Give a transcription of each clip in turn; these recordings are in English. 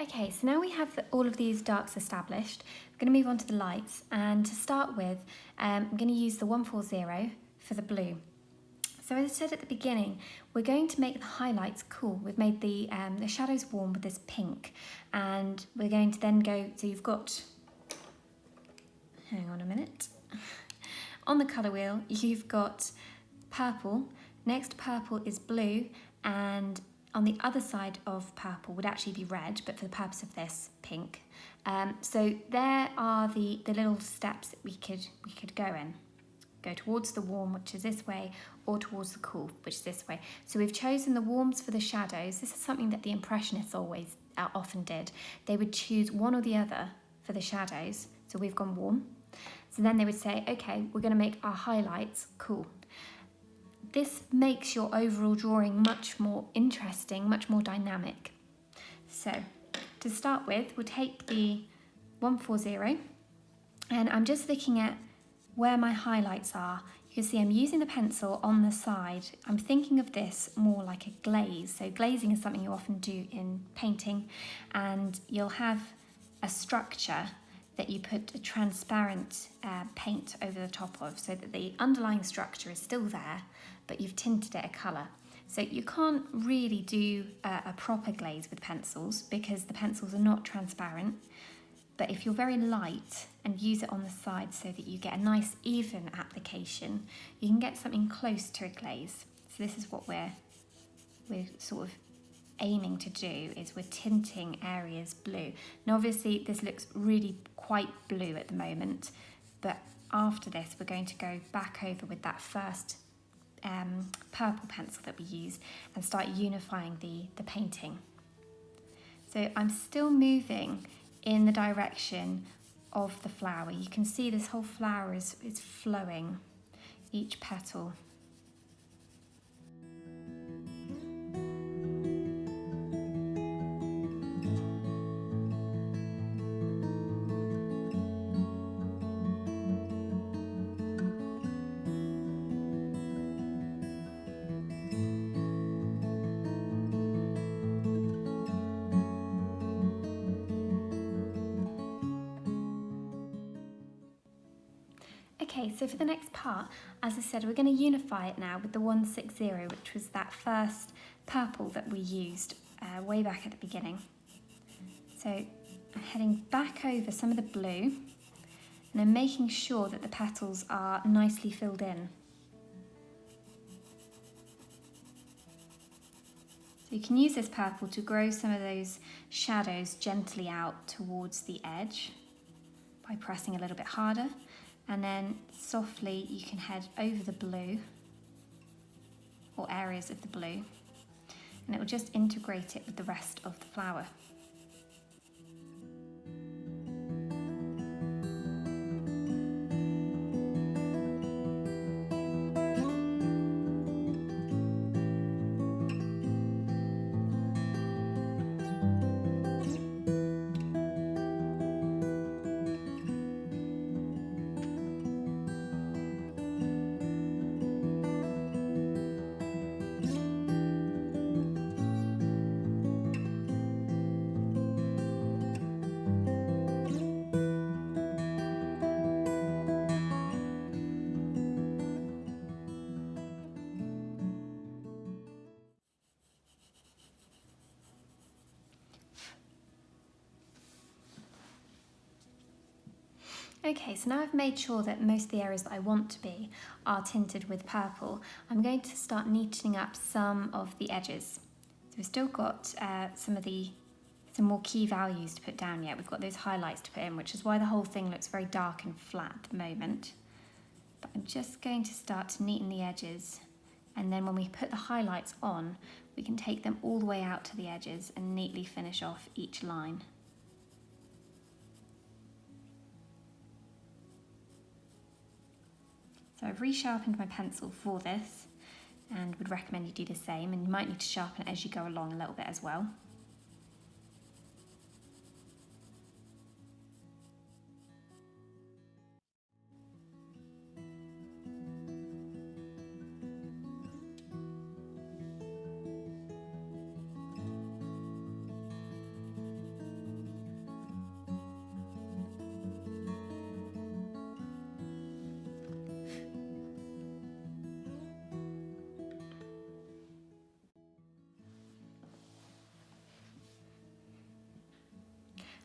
Okay, so now we have all of these darks established, we're going to move on to the lights, and to start with, I'm going to use the 140 for the blue. So as I said at the beginning, we're going to make the highlights cool. We've made the shadows warm with this pink, and we're going to then go, so you've got, hang on a minute, on the colour wheel you've got purple, next to purple is blue, and on the other side of purple would actually be red, but for the purpose of this, pink. So there are the little steps that we could go in. Go towards the warm, which is this way, or towards the cool, which is this way. So we've chosen the warms for the shadows. This is something that the Impressionists often did. They would choose one or the other for the shadows. So we've gone warm. So then they would say, okay, we're going to make our highlights cool. This makes your overall drawing much more interesting, much more dynamic. So to start with, we'll take the 140, and I'm just looking at where my highlights are. You can see I'm using the pencil on the side. I'm thinking of this more like a glaze. So glazing is something you often do in painting, and you'll have a structure that you put a transparent paint over the top of, so that the underlying structure is still there, but you've tinted it a colour. So you can't really do a proper glaze with pencils because the pencils are not transparent. But if you're very light and use it on the side so that you get a nice even application, you can get something close to a glaze. So this is what we're sort of aiming to do, is we're tinting areas blue. Now obviously this looks really quite blue at the moment, but after this we're going to go back over with that first purple pencil that we used and start unifying the painting. So I'm still moving in the direction of the flower. You can see this whole flower is flowing, each petal. Okay, so for the next part, as I said, we're going to unify it now with the 160, which was that first purple that we used way back at the beginning. So I'm heading back over some of the blue, and I'm making sure that the petals are nicely filled in. So you can use this purple to grow some of those shadows gently out towards the edge by pressing a little bit harder. And then softly you can head over the blue, or areas of the blue, and it will just integrate it with the rest of the flower. Okay, so now I've made sure that most of the areas that I want to be are tinted with purple. I'm going to start neatening up some of the edges. So we've still got some more key values to put down yet. We've got those highlights to put in, which is why the whole thing looks very dark and flat at the moment. But I'm just going to start to neaten the edges, and then when we put the highlights on, we can take them all the way out to the edges and neatly finish off each line. So I've resharpened my pencil for this, and would recommend you do the same, and you might need to sharpen it as you go along a little bit as well.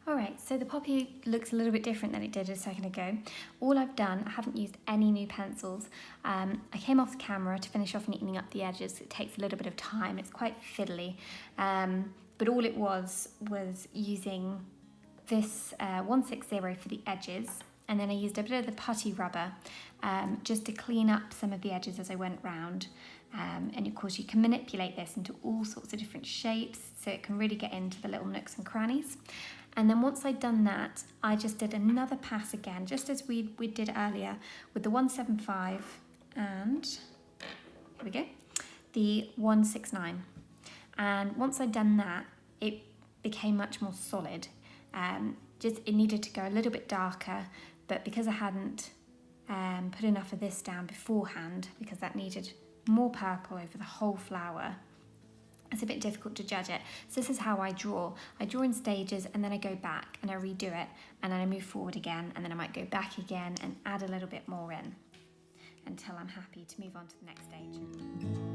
Alright, so the poppy looks a little bit different than it did a second ago. All I've done, I haven't used any new pencils. I came off the camera to finish off neatening up the edges. It takes a little bit of time, it's quite fiddly. But all it was using this 160 for the edges, and then I used a bit of the putty rubber just to clean up some of the edges as I went round. And of course you can manipulate this into all sorts of different shapes so it can really get into the little nooks and crannies. And then once I'd done that, I just did another pass again, just as we did earlier with the 175 and, here we go, the 169. And once I'd done that, it became much more solid. It needed to go a little bit darker, but because I hadn't put enough of this down beforehand, because that needed more purple over the whole flower, it's a bit difficult to judge it. So this is how I draw. I draw in stages and then I go back and I redo it and then I move forward again and then I might go back again and add a little bit more in until I'm happy to move on to the next stage.